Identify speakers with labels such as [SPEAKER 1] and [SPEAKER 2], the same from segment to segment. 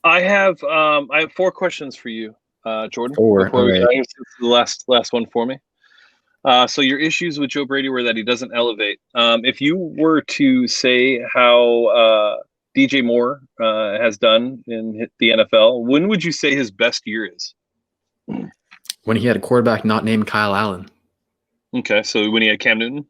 [SPEAKER 1] I have four questions for you, Jordan.
[SPEAKER 2] Four.
[SPEAKER 1] Before
[SPEAKER 2] All
[SPEAKER 1] we
[SPEAKER 2] right.
[SPEAKER 1] I guess this is the last one for me. So your issues with Joe Brady were that he doesn't elevate. If you were to say how DJ Moore has done in the NFL, when would you say his best year is?
[SPEAKER 2] When he had a quarterback not named Kyle Allen.
[SPEAKER 1] Okay, so when he had Cam Newton.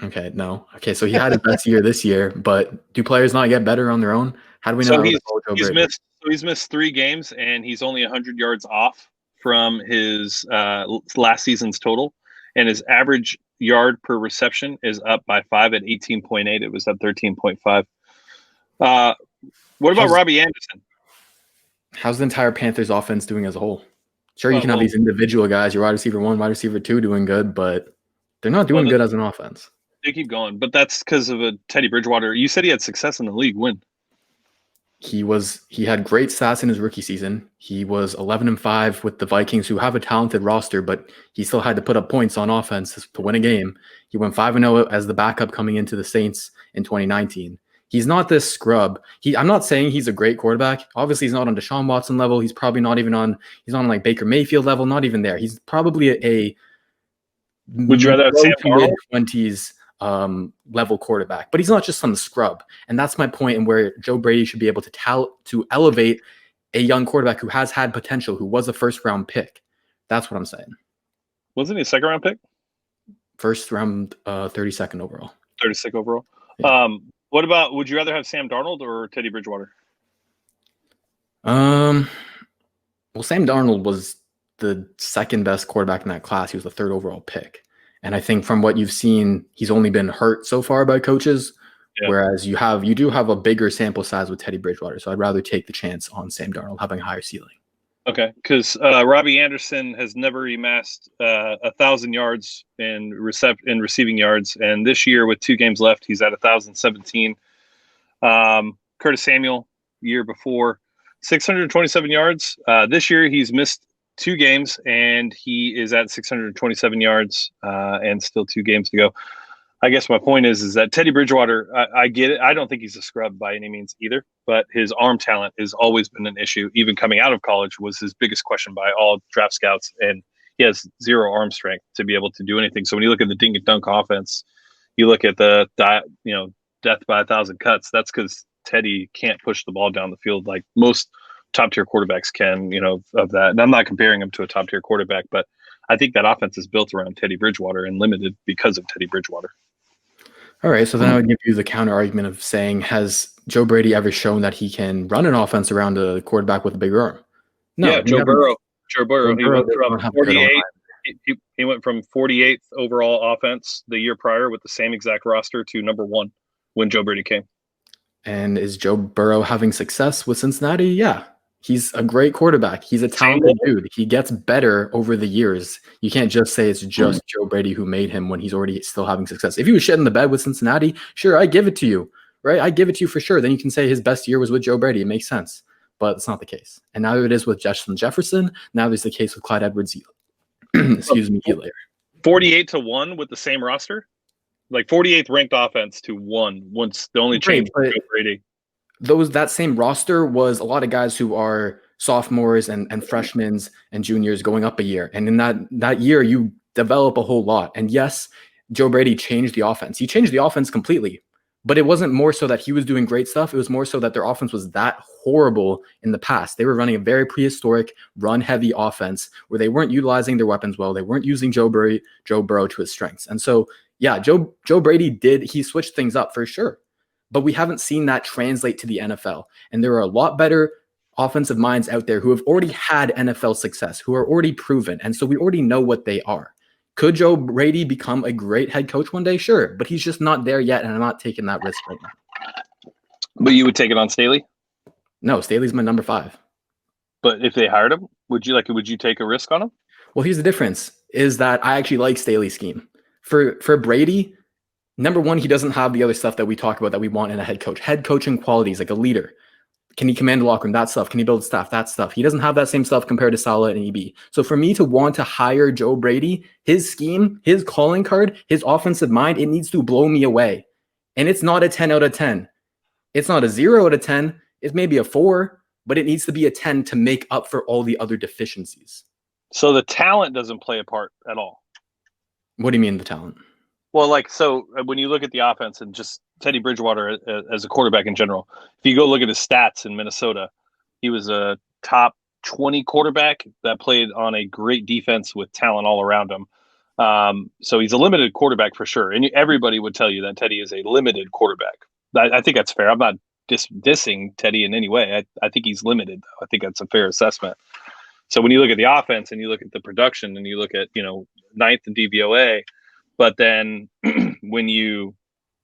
[SPEAKER 2] Okay, no. Okay, so he had his best year this year, but do players not get better on their own? How do we
[SPEAKER 1] So
[SPEAKER 2] not
[SPEAKER 1] he's
[SPEAKER 2] follow Joe
[SPEAKER 1] he's
[SPEAKER 2] Brady?
[SPEAKER 1] missed he's missed 3 games and he's only 100 yards off from his last season's total, and his average yard per reception is up by 5 at 18.8. It was at 13.5. What about Robbie Anderson?
[SPEAKER 2] How's the entire Panthers offense doing as a whole? Sure, you can have
[SPEAKER 1] Well,
[SPEAKER 2] these individual guys, your wide receiver 1, wide receiver 2 doing good, but they're not doing good as an offense.
[SPEAKER 1] They keep going, but that's because of a Teddy Bridgewater. You said he had success in the league. When?
[SPEAKER 2] He had great stats in his rookie season. He was 11-5 with the Vikings, who have a talented roster, but he still had to put up points on offense to win a game. He went 5-0 as the backup coming into the Saints in 2019. He's not this scrub. I'm not saying he's a great quarterback. Obviously, he's not on Deshaun Watson level. He's probably not even on. He's not on like Baker Mayfield level. Not even there. He's probably a
[SPEAKER 1] Would you rather have Sam Darnold?
[SPEAKER 2] mid-20s level quarterback, but he's not just some scrub. And that's my point, and where Joe Brady should be able to elevate a young quarterback who has had potential, who was a first-round pick. That's what I'm saying.
[SPEAKER 1] Wasn't he a second-round pick?
[SPEAKER 2] First round, 32nd overall.
[SPEAKER 1] 36th overall.
[SPEAKER 2] Yeah.
[SPEAKER 1] What about? Would you rather have Sam Darnold or Teddy Bridgewater?
[SPEAKER 2] Well, Sam Darnold was the second best quarterback in that class. He was the 3rd overall pick. And I think from what you've seen, he's only been hurt so far by coaches, whereas you do have a bigger sample size with Teddy Bridgewater. So I'd rather take the chance on Sam Darnold having a higher ceiling.
[SPEAKER 1] Okay, because Robbie Anderson has never amassed 1,000 yards in receiving yards, and this year with 2 games left, he's at 1,017. Curtis Samuel, year before, 627 yards. This year he's missed 2 games, and he is at 627 yards, and still 2 games to go. I guess my point is that Teddy Bridgewater, I get it. I don't think he's a scrub by any means either, but his arm talent has always been an issue. Even coming out of college was his biggest question by all draft scouts, and he has 0 arm strength to be able to do anything. So when you look at the dink and dunk offense, you look at the death by 1,000 cuts. That's because Teddy can't push the ball down the field like most top-tier quarterbacks can, of that. And I'm not comparing him to a top-tier quarterback, but I think that offense is built around Teddy Bridgewater and limited because of Teddy Bridgewater.
[SPEAKER 2] All right, so then I would give you the counter argument of saying, has Joe Brady ever shown that he can run an offense around a quarterback with a bigger arm?
[SPEAKER 1] No, yeah, Joe Burrow. He went from 48. He went from 48th overall offense the year prior with the same exact roster to number 1 when Joe Brady came.
[SPEAKER 2] And is Joe Burrow having success with Cincinnati? Yeah. He's a great quarterback. He's a talented dude. He gets better over the years. You can't just say it's just Joe Brady who made him when he's already still having success. If he was shitting the bed with Cincinnati, sure, I give it to you, right? I give it to you for sure. Then you can say his best year was with Joe Brady. It makes sense, but it's not the case. And now it is with Justin Jefferson. Now there's the case with Clyde Edwards-Helaire. Excuse me, Helaire.
[SPEAKER 1] 48-1 with the same roster? Like 48th ranked offense to 1 once the only change was Joe Brady.
[SPEAKER 2] That same roster was a lot of guys who are sophomores and freshmen and juniors going up a year. And in that year, you develop a whole lot. And yes, Joe Brady changed the offense. He changed the offense completely. But it wasn't more so that he was doing great stuff. It was more so that their offense was that horrible in the past. They were running a very prehistoric, run-heavy offense where they weren't utilizing their weapons well. They weren't using Joe Burrow to his strengths. And so, yeah, Joe Brady he switched things up for sure. But we haven't seen that translate to the NFL. And there are a lot better offensive minds out there who have already had NFL success, who are already proven. And so we already know what they are. Could Joe Brady become a great head coach one day? Sure. But he's just not there yet, and I'm not taking that risk right now.
[SPEAKER 1] But you would take it on Staley?
[SPEAKER 2] No, Staley's my number 5.
[SPEAKER 1] But if they hired him, would you take a risk on him?
[SPEAKER 2] Well, here's the difference, is that I actually like Staley's scheme. For Brady, number 1, he doesn't have the other stuff that we talk about that we want in a head coach. Head coaching qualities, like a leader. Can he command the locker room? That stuff. Can he build staff? That stuff. He doesn't have that same stuff compared to Saleh and EB. So for me to want to hire Joe Brady, his scheme, his calling card, his offensive mind, it needs to blow me away. And it's not a 10 out of 10. It's not a 0 out of 10. It's maybe a 4, but it needs to be a 10 to make up for all the other deficiencies.
[SPEAKER 1] So the talent doesn't play a part at all.
[SPEAKER 2] What do you mean the talent?
[SPEAKER 1] Well, so when you look at the offense and just Teddy Bridgewater as a quarterback in general, if you go look at his stats in Minnesota, he was a top 20 quarterback that played on a great defense with talent all around him. So he's a limited quarterback for sure. And everybody would tell you that Teddy is a limited quarterback. I think that's fair. I'm not dissing Teddy in any way. I think he's limited, though. I think that's a fair assessment. So when you look at the offense and you look at the production and you look at, ninth in DVOA, but then when you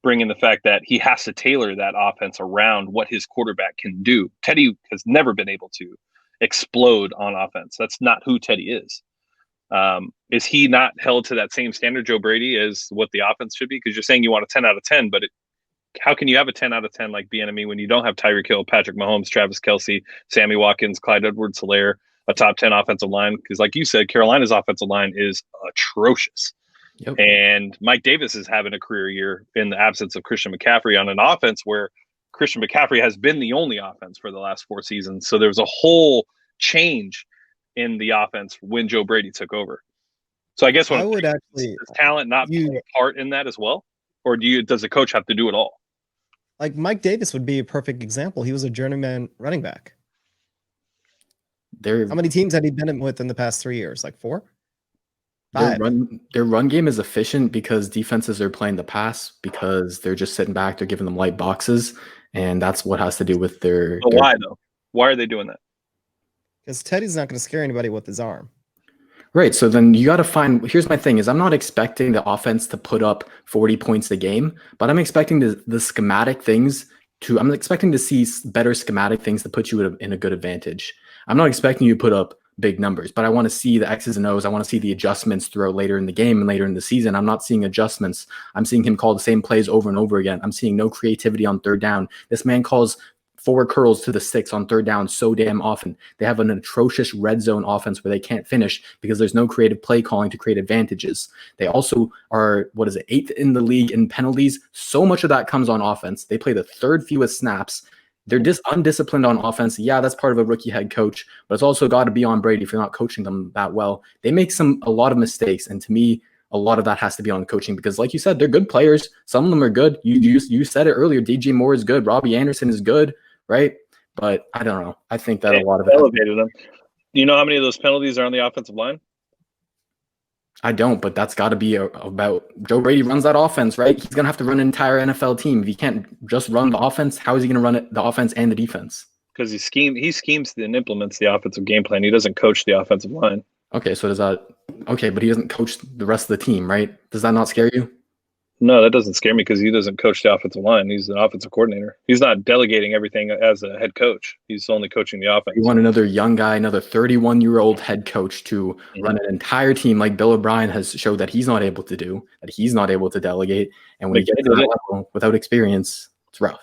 [SPEAKER 1] bring in the fact that he has to tailor that offense around what his quarterback can do, Teddy has never been able to explode on offense. That's not who Teddy is. Is he not held to that same standard, Joe Brady, as what the offense should be? Because you're saying you want a 10 out of 10, but how can you have a 10 out of 10 like Bieniemy when you don't have Tyreek Hill, Patrick Mahomes, Travis Kelce, Sammy Watkins, Clyde Edwards-Helaire, a top 10 offensive line? Because like you said, Carolina's offensive line is atrocious. Yep. And Mike Davis is having a career year in the absence of Christian McCaffrey on an offense where Christian McCaffrey has been the only offense for the last 4 seasons. So there was a whole change in the offense when Joe Brady took over. So I guess what does talent not play a part in that as well? Or does the coach have to do it all?
[SPEAKER 3] Like Mike Davis would be a perfect example. He was a journeyman running back. How many teams had he been with in the past 3 years? Like 4?
[SPEAKER 2] Their run game is efficient because defenses are playing the pass because they're just sitting back. They're giving them light boxes, and that's what has to do with their.
[SPEAKER 1] But why though? Why are they doing that?
[SPEAKER 3] Because Teddy's not going to scare anybody with his arm.
[SPEAKER 2] Right. So then you got to find. Here's my thing: is I'm not expecting the offense to put up 40 points a game, but I'm expecting the schematic things to. I'm expecting to see better schematic things to put you in a good advantage. I'm not expecting you to put up big numbers, but I want to see the X's and O's. I want to see the adjustments throughout later in the game and later in the season. I'm not seeing adjustments. I'm seeing him call the same plays over and over again. I'm seeing no creativity on third down. This man calls 4 curls to the 6 on third down so damn often. They have an atrocious red zone offense where they can't finish because there's no creative play calling to create advantages. They also are, 8th in the league in penalties. So much of that comes on offense. They play the 3rd fewest snaps. They're undisciplined on offense. Yeah, that's part of a rookie head coach, but it's also got to be on Brady if you're not coaching them that well. They make a lot of mistakes, and to me, a lot of that has to be on coaching because, like you said, they're good players. Some of them are good. You said it earlier. DJ Moore is good. Robbie Anderson is good, right? But I don't know. I think that a lot of it
[SPEAKER 1] elevated them. Do you know how many of those penalties are on the offensive line?
[SPEAKER 2] I don't, but that's got to be about Joe Brady runs that offense, right? He's going to have to run an entire NFL team. If he can't just run the offense, how is he going to run the offense and the defense?
[SPEAKER 1] Because he schemes and implements the offensive game plan. He doesn't coach the offensive line.
[SPEAKER 2] Okay, so but he doesn't coach the rest of the team, right? Does that not scare you?
[SPEAKER 1] No, that doesn't scare me because he doesn't coach the offensive line. He's an offensive coordinator. He's not delegating everything as a head coach. He's only coaching the offense.
[SPEAKER 2] You want another young guy, another 31-year-old head coach to run an entire team like Bill O'Brien has showed that he's not able to do, that he's not able to delegate. And when he gets to that level without experience, it's rough.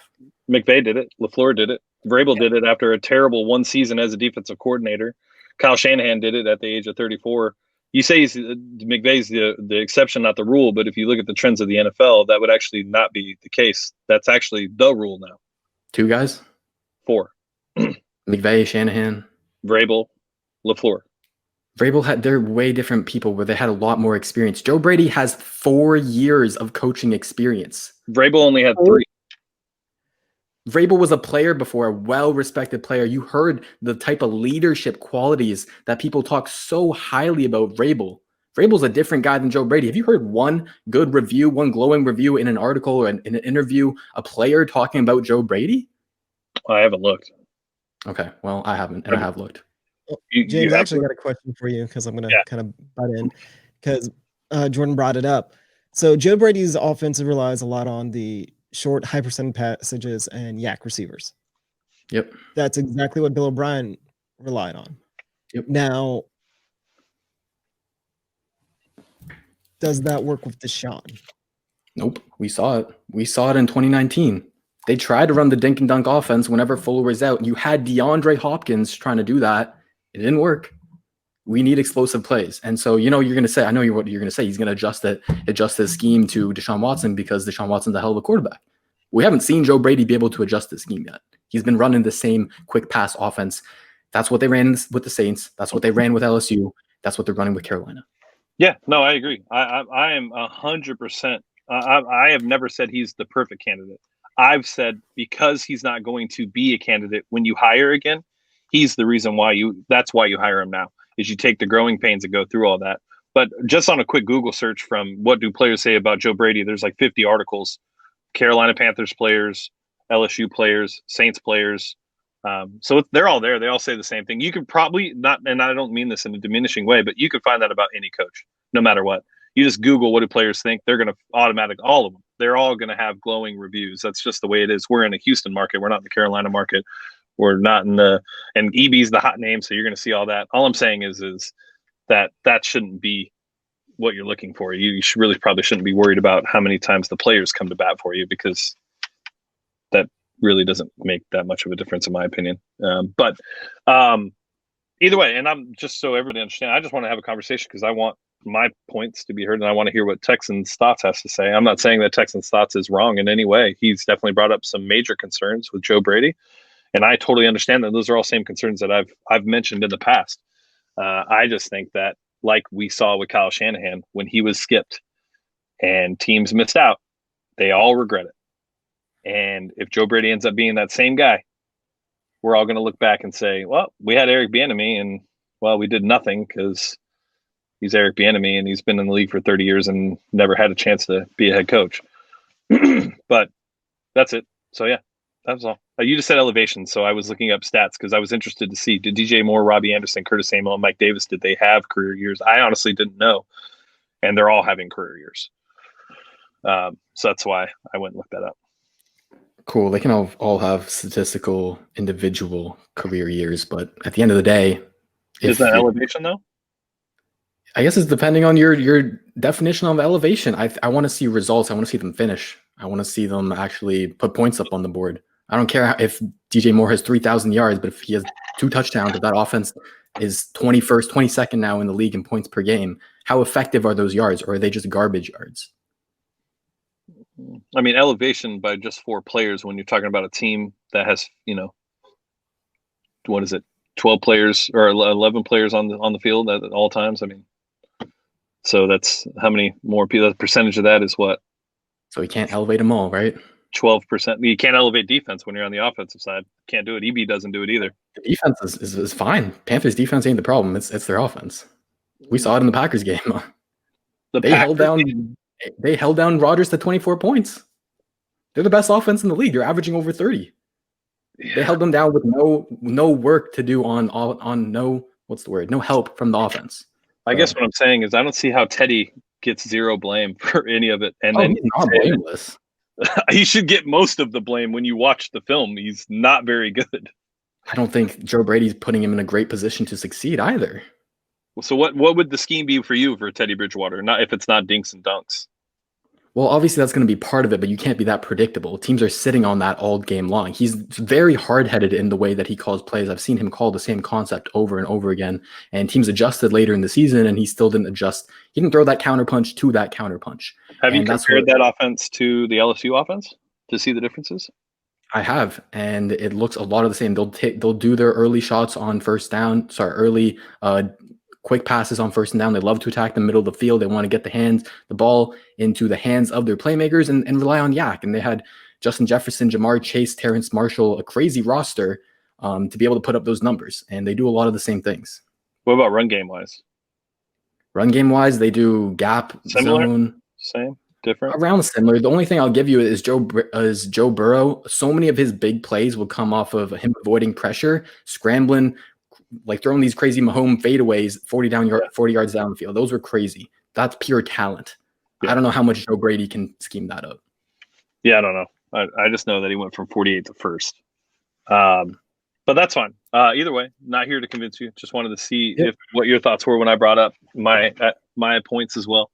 [SPEAKER 1] McVay did it. LaFleur did it. Vrabel did it after a terrible 1 season as a defensive coordinator. Kyle Shanahan did it at the age of 34. You say McVay's the exception, not the rule, but if you look at the trends of the NFL, that would actually not be the case. That's actually the rule now.
[SPEAKER 2] 2 guys?
[SPEAKER 1] 4.
[SPEAKER 2] McVay, Shanahan.
[SPEAKER 1] Vrabel, LaFleur.
[SPEAKER 2] They're way different people where they had a lot more experience. Joe Brady has 4 years of coaching experience.
[SPEAKER 1] Vrabel only had 3.
[SPEAKER 2] Vrabel was a player before, a well-respected player. You heard the type of leadership qualities that people talk so highly about Vrabel. Vrabel's a different guy than Joe Brady. Have you heard one good review, one glowing review in an article or in an interview, a player talking about Joe Brady?
[SPEAKER 1] I haven't looked.
[SPEAKER 2] Okay, well, I haven't, and I have looked.
[SPEAKER 3] Well, James, I actually got a question for you because I'm going to kind of butt in because Jordan brought it up. So Joe Brady's offense relies a lot on the short, high percent passages and yak receivers.
[SPEAKER 2] Yep.
[SPEAKER 3] That's exactly what Bill O'Brien relied on.
[SPEAKER 2] Yep.
[SPEAKER 3] Now, does that work with Deshaun?
[SPEAKER 2] Nope. We saw it. We saw it in 2019. They tried to run the dink and dunk offense whenever Fuller was out. You had DeAndre Hopkins trying to do that. It didn't work. We need explosive plays. And so, you're going to say, I know what you're going to say. He's going to adjust his scheme to Deshaun Watson because Deshaun Watson's a hell of a quarterback. We haven't seen Joe Brady be able to adjust the scheme yet. He's been running the same quick pass offense. That's what they ran with the Saints. That's what they ran with LSU. That's what they're running with Carolina.
[SPEAKER 1] Yeah, no, I agree. I am 100%. I have never said he's the perfect candidate. I've said because he's not going to be a candidate when you hire again, he's the reason why that's why you hire him now, is you take the growing pains and go through all that. But just on a quick Google search from what do players say about Joe Brady, there's like 50 articles, Carolina Panthers players, LSU players, Saints players. So they're all there. They all say the same thing. You could probably not, and I don't mean this in a diminishing way, but you could find that about any coach, no matter what. You just Google what do players think. They're going to all of them. They're all going to have glowing reviews. That's just the way it is. We're in the Houston market. We're not in the Carolina market. We're not in and EB's the hot name. So you're going to see all that. All I'm saying is that shouldn't be what you're looking for. You probably shouldn't be worried about how many times the players come to bat for you, because that really doesn't make that much of a difference in my opinion. But either way, and I'm just so everybody understand, I just want to have a conversation because I want my points to be heard, and I want to hear what Texans Thoughts has to say. I'm not saying that Texans Thoughts is wrong in any way. He's definitely brought up some major concerns with Joe Brady, and I totally understand that those are all same concerns that I've mentioned in the past. I just think that, like we saw with Kyle Shanahan, when he was skipped and teams missed out, they all regret it. And if Joe Brady ends up being that same guy, we're all going to look back and say, well, we had Eric Bieniemy, and well, we did nothing because he's Eric Bieniemy and he's been in the league for 30 years and never had a chance to be a head coach. But that's it. So yeah, that's all. You just said elevation, so I was looking up stats because I was interested to see, did DJ Moore, Robbie Anderson, Curtis Samuel, and Mike Davis, did they have career years? I honestly didn't know, and they're all having career years. So that's why I went and looked that up.
[SPEAKER 2] Cool. They can all have statistical individual career years, but at the end of the day,
[SPEAKER 1] is that elevation though?
[SPEAKER 2] I guess it's depending on your definition of elevation. I want to see results. I want to see them finish. I want to see them actually put points up on the board. I don't care if DJ Moore has 3,000 yards, but if he has 2 touchdowns, if that offense is 21st, 22nd now in the league in points per game, how effective are those yards, or are they just garbage yards?
[SPEAKER 1] I mean, elevation by just 4 players when you're talking about a team that has, what is it, 12 players or 11 players on the field at all times. I mean, so that's how many more people. The percentage of that is what?
[SPEAKER 2] So you can't elevate them all, right?
[SPEAKER 1] 12%. You can't elevate defense when you're on the offensive side. Can't do it. EB doesn't do it either.
[SPEAKER 2] The defense is fine. Panthers defense ain't the problem. It's their offense. We saw it in the Packers game. They held down Rodgers to 24 points. They're the best offense in the league. They're averaging over 30. Yeah. They held them down with no work to do on no help from the offense.
[SPEAKER 1] I guess what I'm saying is I don't see how Teddy gets zero blame for any of it. And
[SPEAKER 2] he's not blameless.
[SPEAKER 1] He should get most of the blame. When you watch the film, he's not very good.
[SPEAKER 2] I don't think Joe Brady's putting him in a great position to succeed either.
[SPEAKER 1] So what would the scheme be for you for Teddy Bridgewater? Not if it's not dinks and dunks.
[SPEAKER 2] Well, obviously that's going to be part of it, but you can't be that predictable. Teams are sitting on that all game long. He's very hard-headed in the way that he calls plays. I've seen him call the same concept over and over again, and teams adjusted later in the season, and he still didn't adjust. He didn't throw that counterpunch to that counterpunch.
[SPEAKER 1] Have you compared that offense to the LSU offense to see the differences?
[SPEAKER 2] I have, and it looks a lot of the same. They'll do their early shots on first down. Early quick passes on first and down. They love to attack the middle of the field. They want to get the ball into the hands of their playmakers and rely on Yak. And they had Justin Jefferson, Jamar Chase, Terrence Marshall, a crazy roster to be able to put up those numbers. And they do a lot of the same things.
[SPEAKER 1] What about run game wise?
[SPEAKER 2] Run game wise, they do gap,
[SPEAKER 1] similar?
[SPEAKER 2] Zone.
[SPEAKER 1] Same, different?
[SPEAKER 2] Around similar. The only thing I'll give you is Joe Burrow. So many of his big plays will come off of him avoiding pressure, scrambling, like throwing these crazy Mahomes fadeaways 40 yards down the field. Those were crazy. That's pure talent. Yeah. I don't know how much Joe Brady can scheme that up.
[SPEAKER 1] Yeah, I don't know. I just know that he went from 48 to first. But that's fine. Either way, not here to convince you. Just wanted to see what your thoughts were when I brought up my points as well.